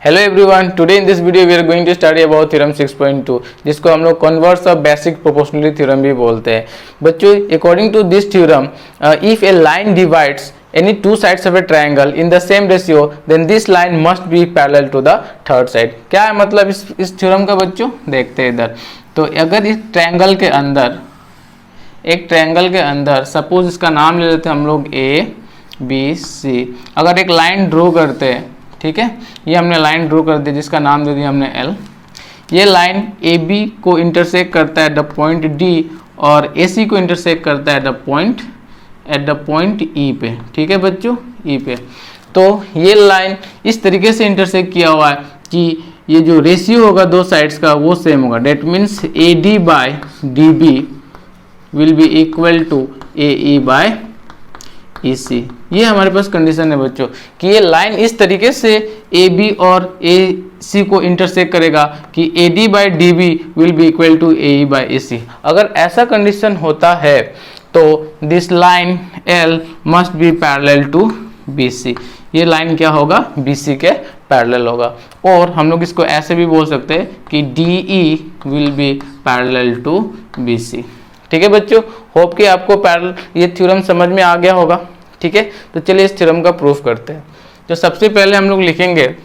Hello everyone, today in this video we are going to study about theorem 6.2 जिसको हम लोग converse of basic proportionality theorem भी बोलते हैं। बच्चों, according to this theorem, if a line divides any two sides of a triangle in the same ratio, then this line must be parallel to the third side। क्या है मतलब इस theorem का बच्चों? देखते हैं इधर। तो अगर इस ट्रायंगल के अंदर, एक ट्रायंगल के अंदर सपोज इसका नाम ले लेते हैं हम लोग ए बी सी। अगर एक लाइन ड्रॉ करते हैं, ठीक है, ये हमने लाइन ड्रॉ कर दी जिसका नाम दे दिया हमने एल। ये लाइन ए बी को इंटरसेक्ट करता है एट द पॉइंट डी और ए सी को इंटरसेक्ट करता है एट द पॉइंट ई पे, ठीक है बच्चों, ई पे। तो ये लाइन इस तरीके से इंटरसेक्ट किया हुआ है कि ये जो रेशियो होगा दो साइड्स का वो सेम होगा। That means A D by D B will be equal to A E by E C. ये हमारे पास कंडीशन है बच्चों कि ये लाइन इस तरीके से ए बी और ए सी को इंटरसेक्ट करेगा कि A D by D B will be equal to A E by A C. अगर ऐसा कंडीशन होता है तो this line L must be parallel to B C. ये लाइन क्या होगा? बी सी के पैरेलल होगा। और हम लोग इसको ऐसे भी बोल सकते हैं कि D E will be parallel to B C. ठीक है बच्चों, होप कि आपको पैरेलल ये थ्योरम समझ में आ गया होगा। ठीक है, तो चलिए इस थ्योरम का प्रूफ करते हैं। तो सबसे पहले हम लोग लिखेंगे,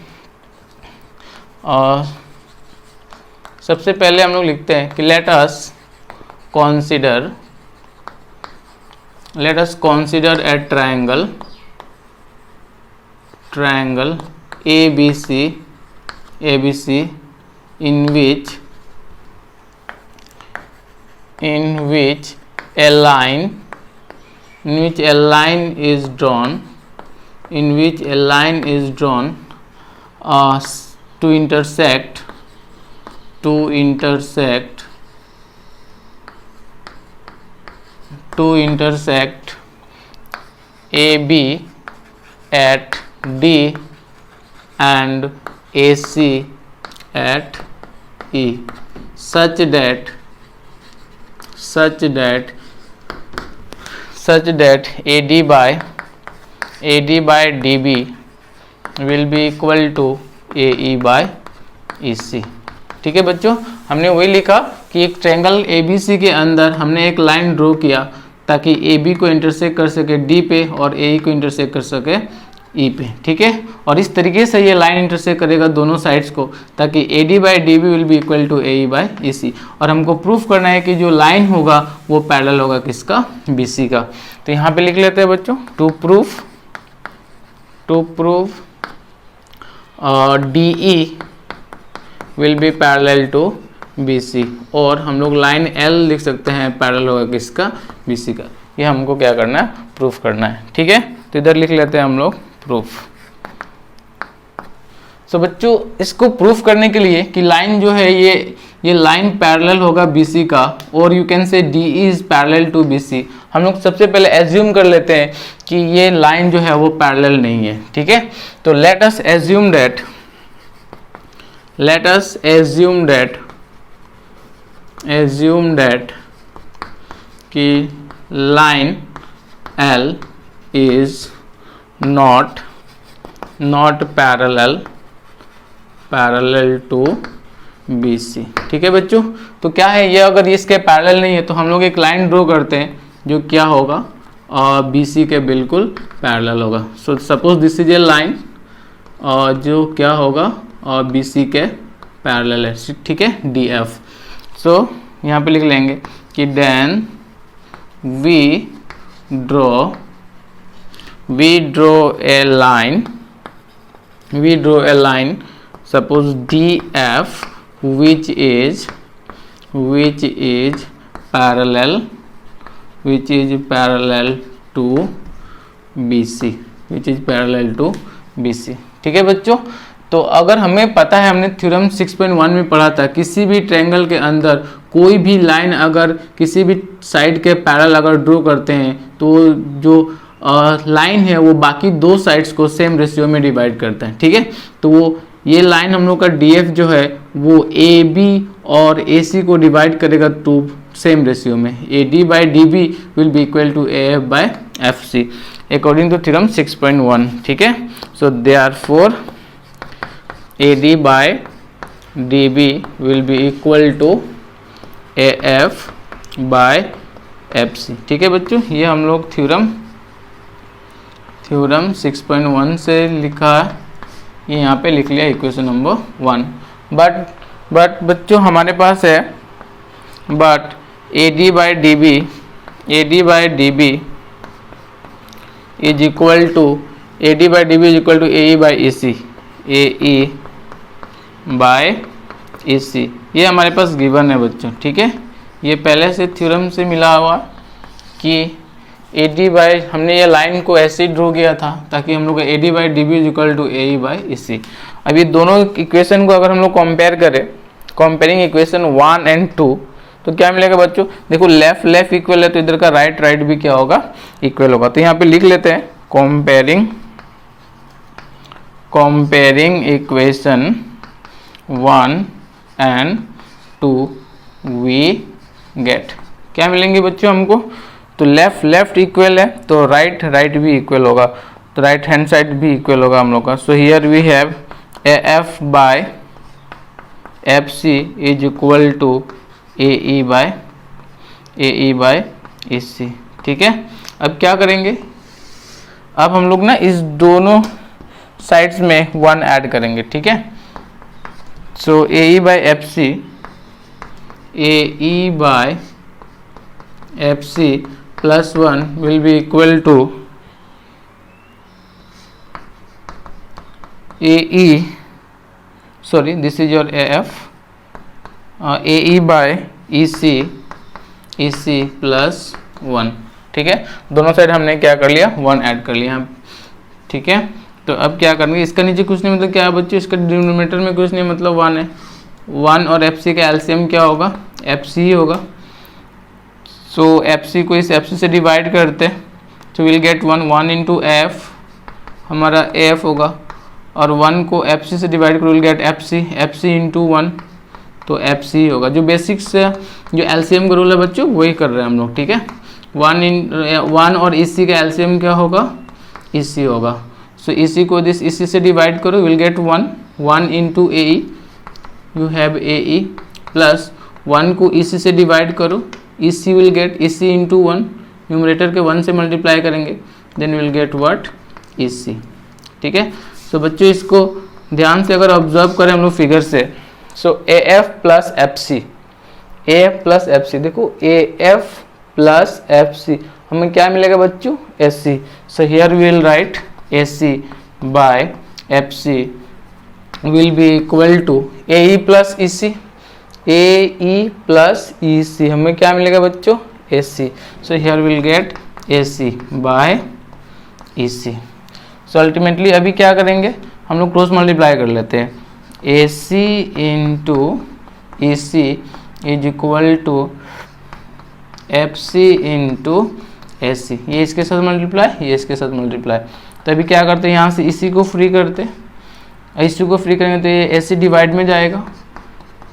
सबसे पहले हम लोग लिखते हैं कि let us consider a triangle ABC in which a line is drawn to intersect AB at D and AC at E such that AD by DB will be equal to AE by EC। ठीक है बच्चों, हमने वही लिखा कि एक triangle ABC के अंदर हमने एक लाइन ड्रॉ किया ताकि AB को इंटरसेक्ट कर सके D पे और AE को इंटरसेक्ट कर सके E पे। ठीक है, और इस तरीके से ये लाइन इंटरसेक्ट करेगा दोनों साइड्स को ताकि AD by DB will be equal to AE by EC। और हमको प्रूफ करना है कि जो लाइन होगा वो पैरेलल होगा किसका? BC का। तो यहाँ पे लिख लेते हैं बच्चों, to prove DE will be parallel to BC। और हम लोग लाइन L लिख सकते हैं पैरेलल होगा किसका? BC का। ये हमको क्या करना है? प्रूफ करना है। ठीक है, तो इधर लिख लेते हैं हम लोग प्रूफ। सो बच्चों, इसको प्रूफ करने के लिए कि लाइन जो है ये लाइन पैरेलल होगा BC का और you can say DE is parallel to BC। हम लोग सबसे पहले एज्यूम कर लेते हैं कि ये लाइन जो है वो पैरेलल नहीं है। ठीक है, तो लेट अस एज्यूम दैट कि line L is not parallel to BC। ठीक है बच्चों, तो क्या है ये? अगर इसके पैरेलल नहीं है तो हम लोग एक लाइन ड्रॉ करते हैं जो क्या होगा? BC के बिल्कुल पैरेलल होगा। So suppose this is a line जो क्या होगा? BC के पैरेलल है। ठीक है, DF। सो यहाँ पे लिख लेंगे कि then we draw a line suppose DF which is parallel to BC, ठीक है बच्चों। तो अगर हमें पता है, हमने थ्योरम 6.1 में पढ़ा था, किसी भी ट्रायंगल के अंदर कोई भी लाइन अगर किसी भी साइड के पैरेलल अगर ड्रॉ करते हैं तो जो लाइन है वो बाकी दो साइड्स को सेम रेशियो में डिवाइड करता है। ठीक है, तो वो ये लाइन हम लोग का DF जो है वो AB और AC को डिवाइड करेगा टू सेम रेशियो में। AD by DB will be equal to AF by FC according to theorem 6.1। ठीक है, so therefore AD by DB will be equal to AF by FC। ठीक है बच्चों, ये हम लोग थ्योरम 6.1 से लिखा है, ये यहाँ पे लिख लिया इक्वेशन नंबर 1। बट बच्चों हमारे पास है but AD by DB is equal to AD by DB is equal to AE by EC, AE by EC, ये हमारे पास गिवन है बच्चों। ठीक है, ये पहले से थ्योरम से मिला हुआ कि AD बाई, हमने ये लाइन को ऐसे ड्रॉ किया था ताकि हम लोग AD by DB is equal to AE by EC। अब ये दोनों इक्वेशन को अगर हम लोग कंपेयर करें, कंपेयरिंग इक्वेशन 1 एंड 2, तो क्या मिलेगा बच्चों? देखो लेफ्ट इक्वल है तो इधर का राइट भी क्या होगा? इक्वल होगा। तो यहाँ पे लिख लेते हैं comparing equation 1 and 2 we get, क्या मिलेंगे बच्चों हमको? तो लेफ्ट इक्वल है तो राइट भी इक्वल होगा, तो राइट हैंड साइड भी इक्वल होगा हम लोग का। So here we have AF by FC is equal to AE by EC। ठीक है, अब क्या करेंगे? अब हम लोग ना इस दोनों साइड्स में 1 ऐड करेंगे। ठीक है, सो AE bye FC plus 1 will be equal to AE, sorry this is your AF, AE by EC plus 1। ठीक है, दोनों साइड हमने क्या कर लिया? 1 ऐड कर लिया। ठीक है, तो अब क्या करेंगे? इसका नीचे कुछ नहीं मतलब क्या है बच्चों? इसका डिनोमिनेटर में कुछ नहीं मतलब 1 है। 1 और FC का एलसीएम क्या होगा? FC ही होगा। सो FC को इस FC से डिवाइड करते, तो विल गेट 1 इंटू F, हमारा AF होगा, और 1 को FC से डिवाइड करो विल गेट FC इंटू 1, तो FC ही होगा। जो बेसिक्स जो एलसीएम का रूल है बच्चों वही कर रहे हैं हम लोग। ठीक है, 1 और EC का एलसीएम क्या होगा? EC होगा। सो EC को EC से डिवाइड करो will get 1 into AE, you have AE plus 1 को EC से डिवाइड करो, EC will get EC into 1, numerator के 1 से मल्टीप्लाई करेंगे, then will get what? EC। ठीक है, सो बच्चों इसको ध्यान से अगर ऑब्जर्व करें हम लोग फिगर से, सो AF प्लस FC, देखो AF प्लस FC हमें क्या मिलेगा बच्चों? AC। So here we will write AC by FC will be equal to AE plus EC, AE plus EC हमें क्या मिलेगा बच्चों? AC। So here will get AC by EC। So ultimately अभी क्या करेंगे? हम लोग क्रॉस मल्टीप्लाई कर लेते हैं। AC into EC is equal to FC into AC, ये इसके साथ मल्टीप्लाई, ये इसके साथ मल्टीप्लाई। तो अभी क्या करते हैं? यहाँ से EC को फ्री करते, EC को फ्री करेंगे तो ये AC डिवाइड में जाएगा,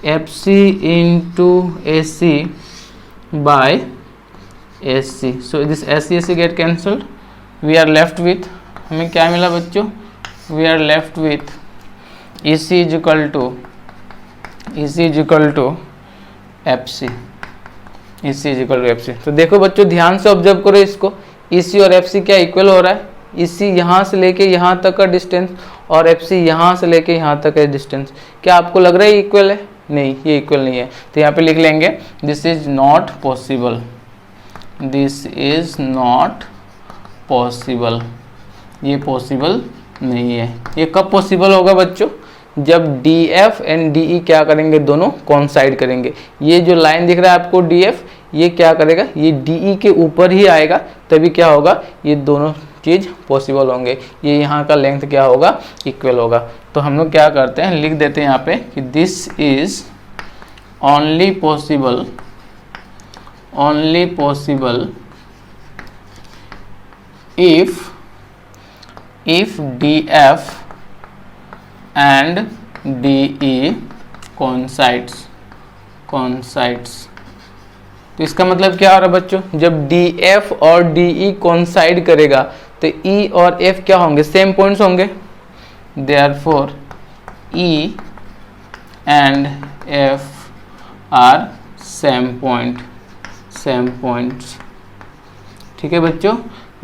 FC into AC by AC। So this AC get cancelled, we are left with, हमें क्या मिला बच्चों? We are left with EC is equal to FC, EC is equal to FC। तो देखो बच्चों ध्यान से ऑब्जर्व करो इसको, EC और FC क्या इक्वल हो रहा है? EC यहाँ से लेके यहाँ तक का डिस्टेंस और FC यहाँ से लेके यहाँ तक का डिस्टेंस, क्या आपको लग रहा है इक्वल है? नहीं, ये इक्वल नहीं है। तो यहाँ पे लिख लेंगे this is not possible, this is not possible, ये पॉसिबल नहीं है। ये कब पॉसिबल होगा बच्चों? जब DF एंड DE क्या करेंगे? दोनों कॉन्साइड करेंगे। ये जो लाइन दिख रहा है आपको DF, ये क्या करेगा? ये DE के ऊपर ही आएगा, तभी क्या होगा? ये दोनों चीज़ पॉसिबल होंगे। ये यहाँ का लेंथ क्या होगा? इक्वल होगा। तो हम लोग क्या करते हैं? लिख देते हैं यहाँ पे कि this is only possible if DF and DE coincides। तो इसका मतलब क्या हो रहा है बच्चों? जब DF और DE coincide करेगा तो E और F क्या होंगे? सेम पॉइंट्स होंगे। Therefore E and F are same points। ठीक है बच्चों,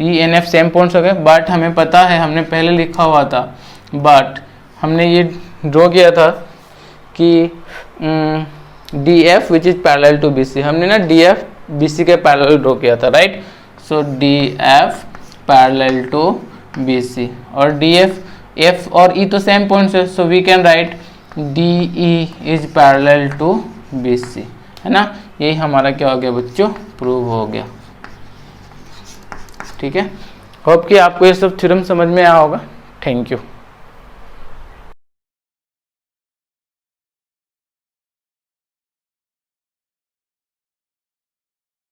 E and F same points हो गए, बट हमें पता है, हमने पहले लिखा हुआ था, बट हमने ये ड्रॉ किया था कि DF which is parallel to BC, हमने ना DF BC के पैरेलल ड्रॉ किया था, right. So DF parallel to BC, और DF F और E तो सेम पॉइंट्स है, so we can write DE is parallel to BC, है ना। यही हमारा क्या हो गया बच्चों, प्रूव हो गया। ठीक है, होप कि आपको ये सब थ्योरम समझ में आया होगा। Thank you.